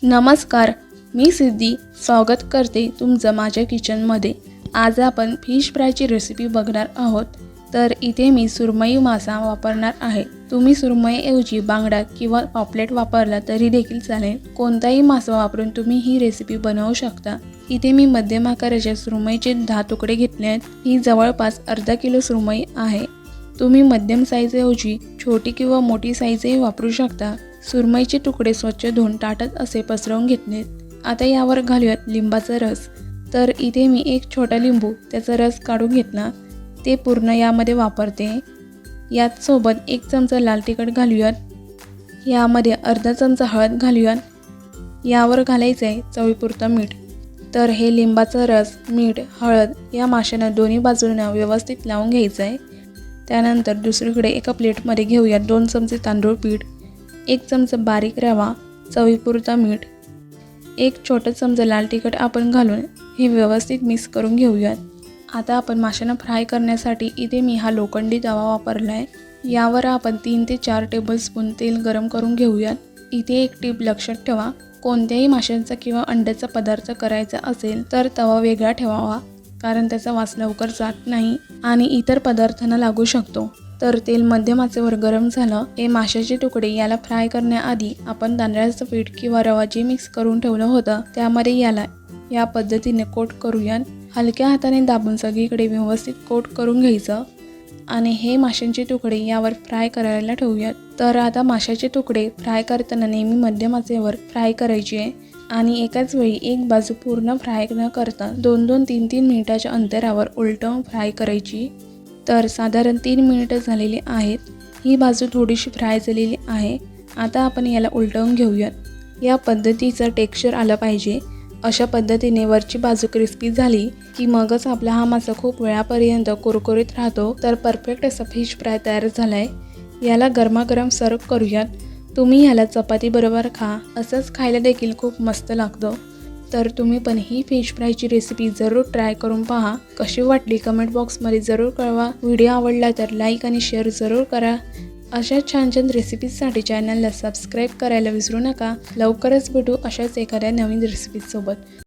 नमस्कार, मी सिद्धी स्वागत करते तुमचं माझ्या किचनमध्ये। आज आपण फिश फ्रायची रेसिपी बघणार आहोत। तर इथे मी सुरमई मासा वापरणार आहे। तुम्ही सुरमईऐवजी बांगडा किंवा पॉपलेट वापरला तरी देखील चालेल। कोणताही मासा वापरून तुम्ही ही रेसिपी बनवू शकता। इथे मी मध्यम आकाराच्या सुरमईचे 10 तुकडे घेतले आहेत। ही जवळपास अर्धा किलो सुरमई आहे। तुम्ही मध्यम साईजऐवजी छोटी किंवा मोठी साईजही वापरू शकता। सुरमईचे तुकडे स्वच्छ धुवून ताटात असे पसरवून घेतले। आता यावर घालूयात लिंबाचा रस। तर इथे मी एक छोटा लिंबू त्याचा रस काढून घेतला, ते पूर्ण यामध्ये वापरते। यात सोबत 1 चमचा लाल तिखट घालूयात। यामध्ये अर्धा चमचा हळद घालूयात। यावर घालायचं आहे चवीपुरतं मीठ। तर हे लिंबाचा रस, मीठ, हळद या माशांना दोन्ही बाजूंना व्यवस्थित लावून घ्यायचं आहे। त्यानंतर दुसरीकडे एका प्लेटमध्ये घेऊयात 2 चमचे तांदूळ पीठ, 1 चमचा बारीक रवा, चवीपुरता मीठ, 1 छोटा चमचा लाल तिखट आपण घालून हे व्यवस्थित मिक्स करून घेऊयात। आता आपण माशांना फ्राय करण्यासाठी इथे मी हा लोखंडी तवा वापरला आहे। यावर आपण 3 ते 4 टेबलस्पून तेल गरम करून घेऊयात। इथे एक टीप लक्षात ठेवा, कोणत्याही माशांचा किंवा अंड्याचा पदार्थ करायचा असेल तर तवा वेगळा ठेवावा, कारण त्याचा वास लवकर जात नाही आणि इतर पदार्थांना लागू शकतो। तर तेल मध्यम आचेवर गरम झालं। हे माशाचे तुकडे याला फ्राय करण्याआधी आपण तांदळाचं पीठ किंवा रवा जे मिक्स करून ठेवलं होतं त्यामध्ये याला या पद्धतीने कोट करूयात। हलक्या हाताने दाबून सगळीकडे व्यवस्थित कोट करून घ्यायचं आणि हे माशांचे तुकडे यावर फ्राय करायला ठेवूयात। तर आता माशाचे तुकडे फ्राय करताना नेहमी मध्यम आचेवर फ्राय करायचे आहे आणि एकाच वेळी एक बाजू पूर्ण फ्राय न करता 2-2, 3-3 मिनिटाच्या अंतरावर उलटवून फ्राय करायची। तर साधारण 3 मिनिटं झालेली आहेत। ही बाजू थोडीशी फ्राय झालेली आहे। आता आपण याला उलटवून घेऊयात। या पद्धतीचं टेक्स्चर आलं पाहिजे। अशा पद्धतीने वरची बाजू क्रिस्पी झाली की मगच आपला हा मासा खूप वेळापर्यंत कुरकुरीत राहतो। तर परफेक्ट असा फिश फ्राय तयार झाला आहे। याला गरमागरम सर्व करूयात। तुम्ही ह्याला चपाती बरोबर खा, असंच खायला देखील खूप मस्त लागतं। तर तुम्ही पण ही फिश फ्रायची रेसिपी जरूर ट्राय करून पहा। कशी वाटली कमेंट बॉक्समध्ये जरूर कळवा। व्हिडिओ आवडला तर लाईक आणि शेअर जरूर करा। अशा छान छान रेसिपीजसाठी चॅनलला सबस्क्राईब करायला विसरू नका। लवकरच भेटू अशाच एखाद्या नवीन रेसिपीसोबत।